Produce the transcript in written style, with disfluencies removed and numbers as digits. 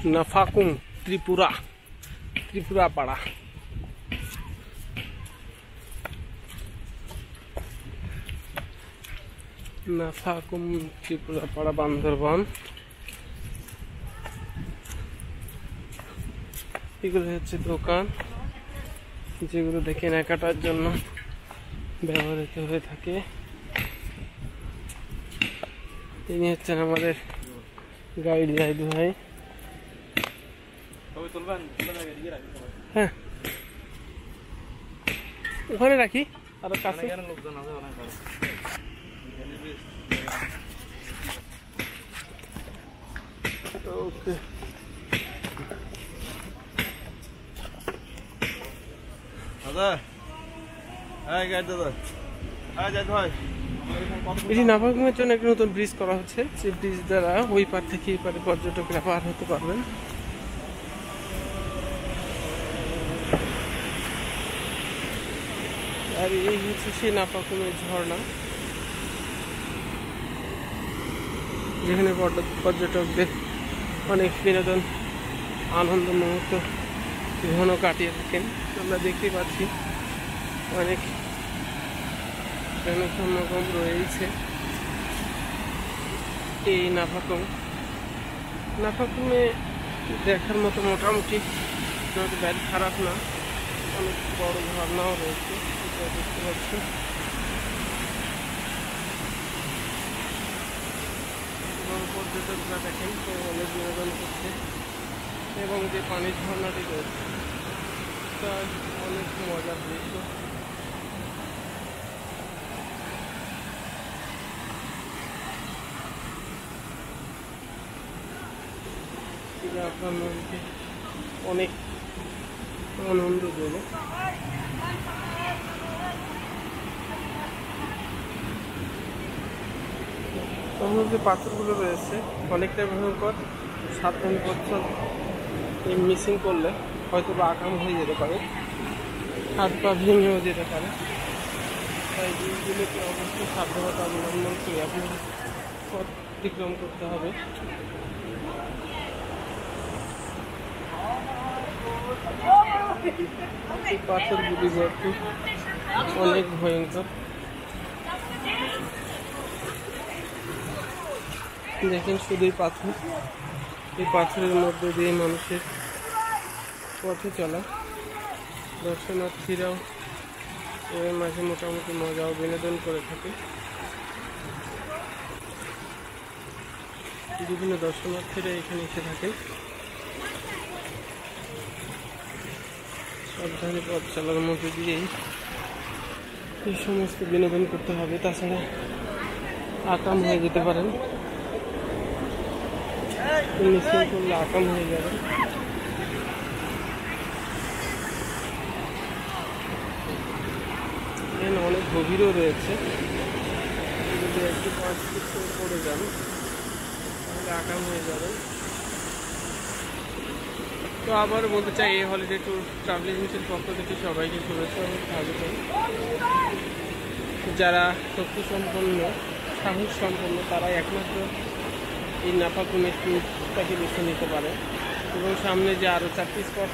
নাফাকুম ত্রিপুরা, ত্রিপুরা পাড়া। নাফাকুম ত্রিপুরা পাড়া, বান্দরবান। এগুলো হচ্ছে দোকান যেগুলো দেখে কেনাকাটার জন্য ব্যবহৃত হয়ে থাকে। তিনি হচ্ছেন আমাদের গাইড জাহিদু ভাই। হ্যাঁ, ওখানে রাখি আরো কাছে। ওকে, এটি নাফাকুমের জন্য একটা নতুন ব্রিজ করা হচ্ছে, যে ব্রিজ দ্বারা ওই পার থেকে এই পারে পর্যটকরা পার হতে পারবেন। আর এই হচ্ছে সেই নাফাকুমের ঝর্ণা, যেখানে পর্যটকদের অনেক বিনোদন আনন্দ মুহূর্ত ঘন কাটিয়ে থাকেন। আমরা দেখতে পাচ্ছি অনেক জনসমাগম রয়েছে এই নাফাকুমে দেখার মতো মোটামুটি ব্যাড খারাপ না, অনেক বড় ঝর্ণাও রয়েছে দেখতে পাচ্ছি। এবং পর্যটকরা দেখেন অনেক বিনোদন করছে, এবং যে পানির ঝর্ণাটি রয়েছে তা অনেক মজার দৃশ্য। আপনার মনকে অনেক আনন্দ দেবে। তখন যে পাথরগুলো রয়েছে অনেকটাই ভয়ঙ্কর, সাবধান বছর এই মিসিং করলে হয়তো বা আকাম হয়ে যেতে পারে, হাত পা ভেঙেও যেতে পারে। তাই এইগুলোকে অবশ্যই সাবধানতা অবলম্বন করে আপনার পথ অতিক্রম করতে হবে। পাথরগুলি ভর্তি, অনেক ভয়ঙ্কর। দেখেন শুধুই পাথর, এই পাথরের মধ্যে দিয়ে মানুষের পথে চলা। দর্শনার্থীরাও এর মাঝে মোটামুটি মজা ও বিনোদন করে থাকে। বিভিন্ন দর্শনার্থীরা এখানে এসে থাকেন। সাবধানে পথ চলার মধ্যে দিয়েই এই সমস্ত বিনোদন করতে হবে, তাছাড়া আকাম হয়ে যেতে পারেন। মিসিং করলে আকাম হয়ে যাবে। এখানে অনেক গভীরও রয়েছে, যদি একটু 5 ফিট করে পড়ে যান তাহলে আকাম হয়ে যাবে। তো আবার বলতে চাই, এই হলিডে ট্যুর ট্রাভেল এজেন্সির পক্ষ থেকে সবাইকে শুভেচ্ছা এবং স্বাগত। যারা শক্তি সম্পন্ন, সাহস সম্পন্ন, তারা একমাত্র এই নাফাকুমের ট্যুরটাকে বেছে নিতে পারে। এবং সামনে যে আরও 4টি স্পট